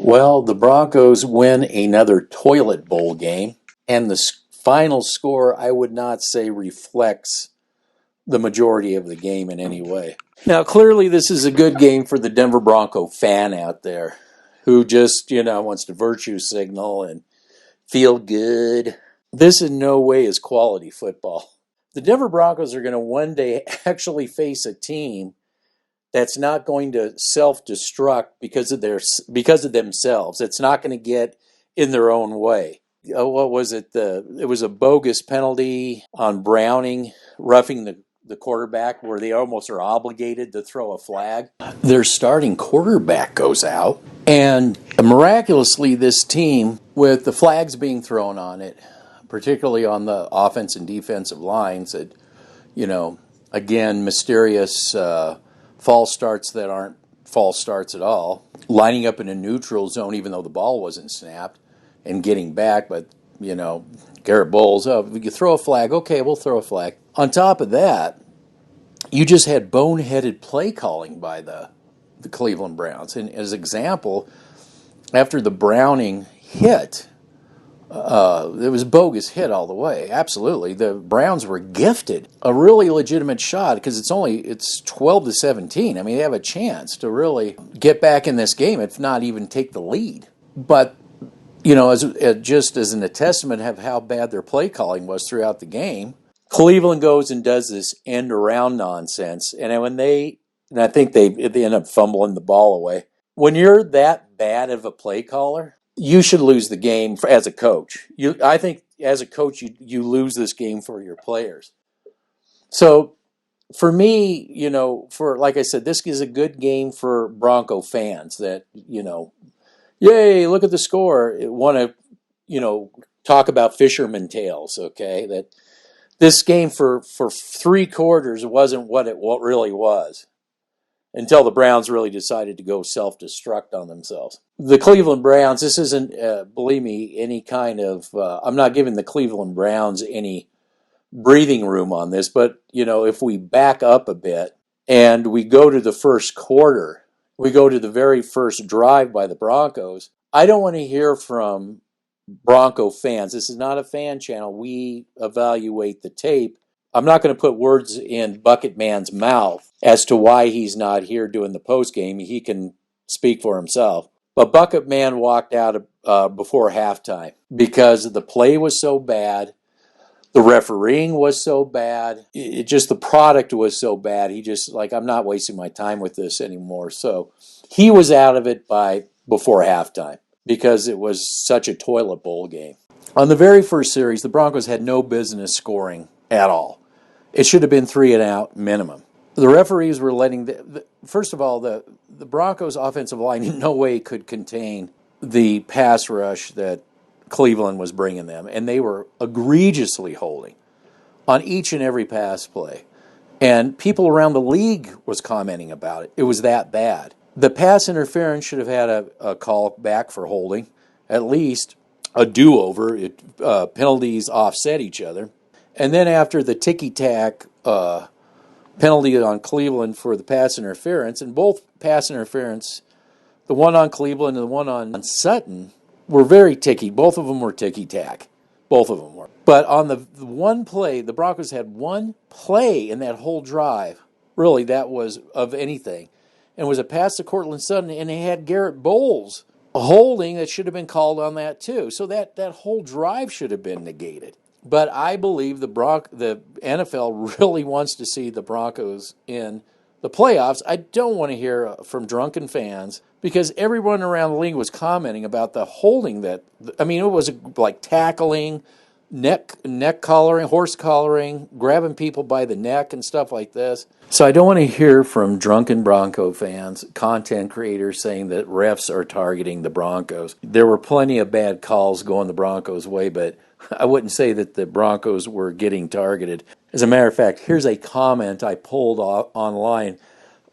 Well, the Broncos win another toilet bowl game, and the final score I would not say reflects the majority of the game in any way. Now, clearly, this is a good game for the Denver Bronco fan out there who just, wants to virtue signal and feel good. This in no way is quality football. The Denver Broncos are going to one day actually face a team that's not going to self-destruct because of themselves. It's not going to get in their own way. What was it? It was a bogus penalty on Browning, roughing the quarterback, where they almost are obligated to throw a flag. Their starting quarterback goes out, and miraculously this team, with the flags being thrown on it, particularly on the offense and defensive lines, that, again, mysterious false starts that aren't false starts at all, lining up in a neutral zone even though the ball wasn't snapped, and getting back, but, Garrett Bowles, we could throw a flag, okay, we'll throw a flag. On top of that, you just had boneheaded play calling by the Cleveland Browns. And as example, after the Browning hit, it was a bogus hit all the way. Absolutely. The Browns were gifted a really legitimate shot because it's 12-17. I mean, they have a chance to really get back in this game, if not even take the lead. But, just as an testament of how bad their play calling was throughout the game, Cleveland goes and does this end around nonsense. And I think they end up fumbling the ball away. When you're that bad of a play caller, you should lose the game as a coach. I think as a coach, you lose this game for your players. So for me, like I said, this is a good game for Bronco fans that, yay, look at the score. Want to, talk about fisherman tales, okay? That this game for 3 quarters wasn't what it really was, until the Browns really decided to go self-destruct on themselves. The Cleveland Browns, this isn't, believe me, any kind of, I'm not giving the Cleveland Browns any breathing room on this, but, if we back up a bit and we go to the first quarter, we go to the very first drive by the Broncos, I don't want to hear from Bronco fans. This is not a fan channel. We evaluate the tape. I'm not going to put words in Bucket Man's mouth as to why he's not here doing the post game. He can speak for himself. But Bucket Man walked out before halftime because the play was so bad, the refereeing was so bad, the product was so bad. He just I'm not wasting my time with this anymore. So he was out of it before halftime because it was such a toilet bowl game. On the very first series, the Broncos had no business scoring at all. It should have been 3 and out minimum. The referees were letting first of all, the Broncos' offensive line in no way could contain the pass rush that Cleveland was bringing them, and they were egregiously holding on each and every pass play. And people around the league was commenting about it. It was that bad. The pass interference should have had a call back for holding, at least a do-over. Penalties offset each other. And then after the ticky-tack penalty on Cleveland for the pass interference, and both pass interference, the one on Cleveland and the one on Sutton, were very ticky. Both of them were ticky-tack. Both of them were. But on the one play, the Broncos had one play in that whole drive, really, that was of anything, and it was a pass to Cortland Sutton, and they had Garrett Bowles holding that should have been called on that too. So that whole drive should have been negated. But I believe the NFL really wants to see the Broncos in the playoffs. I don't want to hear from drunken fans because everyone around the league was commenting about the holding it was like tackling, neck collaring, horse collaring, grabbing people by the neck and stuff like this. So I don't want to hear from drunken Bronco fans, content creators saying that refs are targeting the Broncos. There were plenty of bad calls going the Broncos' way, but I wouldn't say that the Broncos were getting targeted. As a matter of fact, here's a comment I pulled online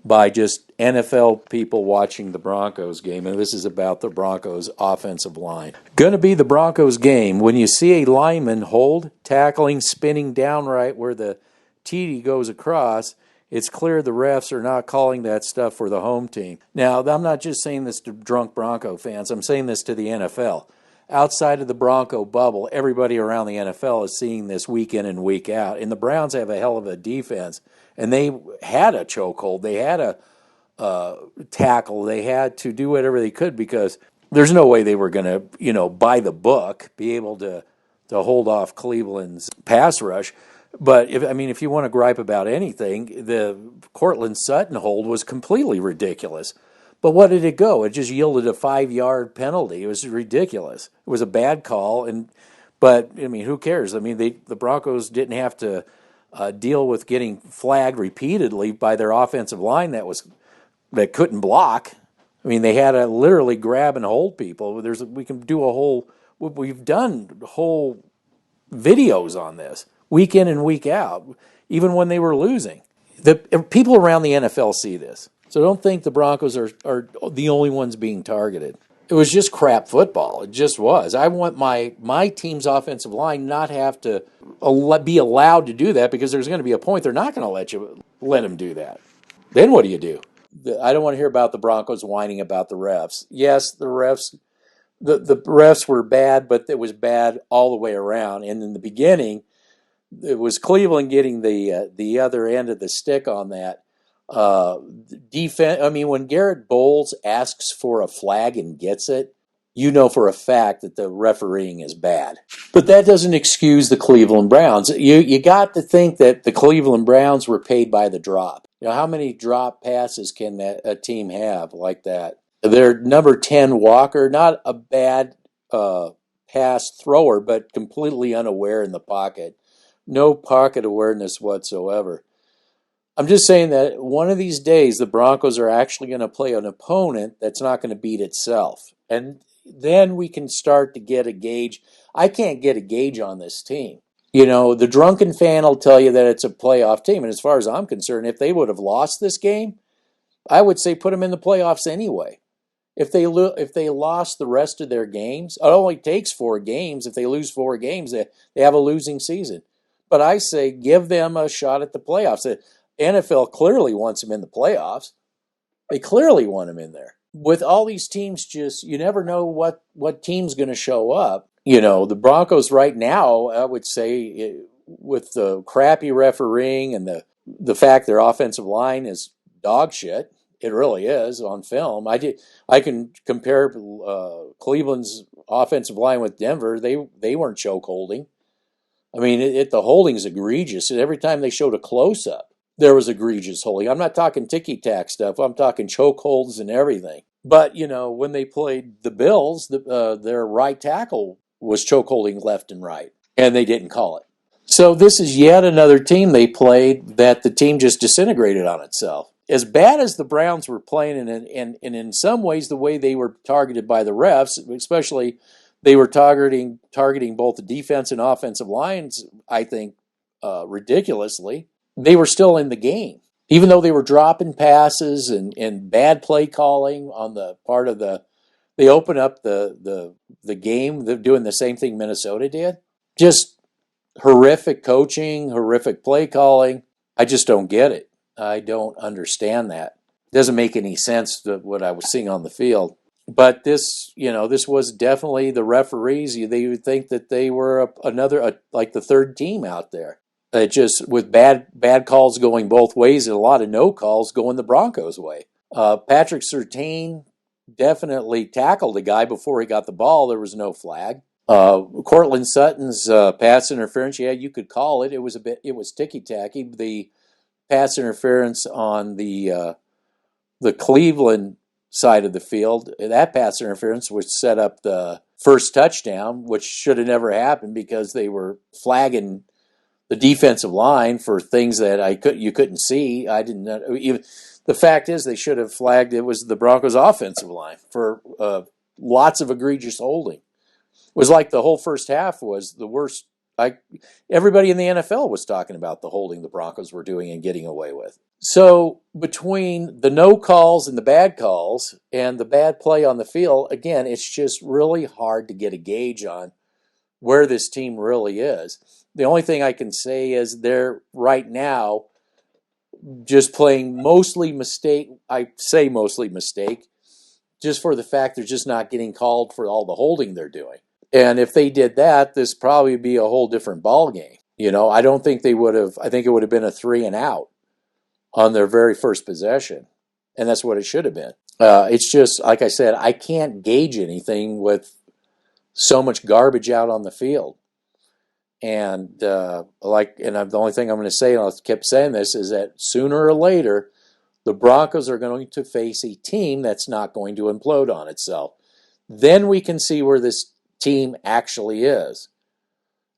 by just NFL people watching the Broncos game, and this is about the Broncos offensive line. Going to be the Broncos game when you see a lineman hold, tackling, spinning downright where the TD goes across, It's clear the refs are not calling that stuff for the home team. Now, I'm not just saying this to drunk Bronco fans. I'm saying this to the NFL. Outside of the Bronco bubble, everybody around the NFL is seeing this week in and week out. And the Browns have a hell of a defense. And they had a chokehold. They had a tackle. They had to do whatever they could because there's no way they were going to, by the book, be able to hold off Cleveland's pass rush. But if you want to gripe about anything, the Cortland Sutton hold was completely ridiculous. But what did it go? It just yielded a 5-yard penalty. It was ridiculous. It was a bad call, but who cares? The Broncos didn't have to deal with getting flagged repeatedly by their offensive line that couldn't block. They had to literally grab and hold people. We can do we've done whole videos on this week in and week out, even when they were losing. The people around the NFL see this. So don't think the Broncos are the only ones being targeted. It was just crap football. It just was. I want my team's offensive line not have to be allowed to do that because there's going to be a point they're not going to let them do that. Then what do you do? I don't want to hear about the Broncos whining about the refs. Yes, the refs were bad, but it was bad all the way around. And in the beginning, it was Cleveland getting the other end of the stick on that. Defense. When Garrett Bowles asks for a flag and gets it, you know for a fact that the refereeing is bad. But that doesn't excuse the Cleveland Browns. You got to think that the Cleveland Browns were paid by the drop. How many drop passes can a team have like that? Their number 10 Walker, not a bad pass thrower, but completely unaware in the pocket. No pocket awareness whatsoever. I'm just saying that one of these days the Broncos are actually going to play an opponent that's not going to beat itself. And then we can start to get a gauge. I can't get a gauge on this team. The drunken fan will tell you that it's a playoff team. And as far as I'm concerned, if they would have lost this game, I would say put them in the playoffs anyway. If they lost the rest of their games, it only takes 4 games. If they lose 4 games, they have a losing season. But I say give them a shot at the playoffs. The NFL clearly wants them in the playoffs. They clearly want them in there. With all these teams, you never know what team's going to show up. The Broncos right now, I would say, with the crappy refereeing and the fact their offensive line is dog shit. It really is on film. I can compare Cleveland's offensive line with Denver. They weren't choke holding. The holding's egregious. Every time they showed a close-up, there was egregious holding. I'm not talking ticky-tack stuff. I'm talking choke holds and everything. But, when they played the Bills, their right tackle was choke holding left and right, and they didn't call it. So this is yet another team they played that the team just disintegrated on itself. As bad as the Browns were playing, and in some ways the way they were targeted by the refs, especially they were targeting both the defense and offensive lines, I think, ridiculously. They were still in the game. Even though they were dropping passes and bad play calling on the part of they open up the game. They're doing the same thing Minnesota did. Just horrific coaching, horrific play calling. I just don't get it. I don't understand that. It doesn't make any sense to what I was seeing on the field. But this was definitely the referees. They would think that they were like the third team out there. Just with bad calls going both ways and a lot of no calls going the Broncos' way. Patrick Surtain definitely tackled a guy before he got the ball. There was no flag. Cortland Sutton's pass interference, yeah, you could call it. It was ticky-tacky. The pass interference on the Cleveland side of the field, that pass interference would set up the first touchdown, which should have never happened because they were flagging the defensive line for things that you couldn't see. I didn't even. The fact is, they should have flagged it was the Broncos' offensive line for lots of egregious holding. It was like the whole first half was the worst. Everybody in the NFL was talking about the holding the Broncos were doing and getting away with. So between the no calls and the bad calls and the bad play on the field, again, it's just really hard to get a gauge on where this team really is. The only thing I can say is they're right now just playing mostly mistake. I say mostly mistake, just for the fact they're just not getting called for all the holding they're doing. And if they did that, this probably be a whole different ball game. I don't think they would have. I think it would have been a 3-and-out on their very first possession, and that's what it should have been. It's just like I said, I can't gauge anything with so much garbage out on the field. And the only thing I'm going to say, and I kept saying this, is that sooner or later, the Broncos are going to face a team that's not going to implode on itself. Then we can see where this team actually is.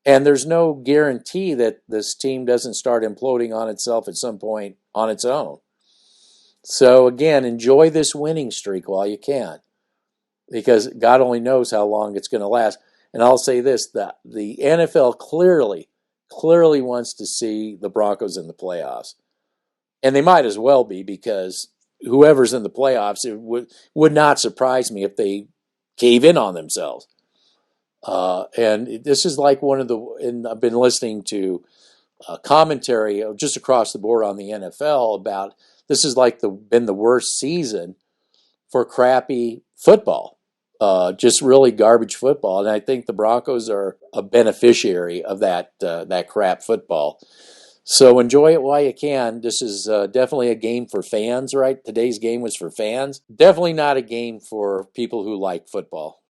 And there's no guarantee that this team doesn't start imploding on itself at some point on its own. So again, enjoy this winning streak while you can, because God only knows how long it's going to last. And I'll say this, the NFL clearly wants to see the Broncos in the playoffs. And they might as well be, because whoever's in the playoffs, it would not surprise me if they cave in on themselves. And this is like and I've been listening to commentary just across the board on the NFL about this is like been the worst season for crappy football, just really garbage football. And I think the Broncos are a beneficiary of that crap football. So enjoy it while you can. This is definitely a game for fans, right? Today's game was for fans. Definitely not a game for people who like football.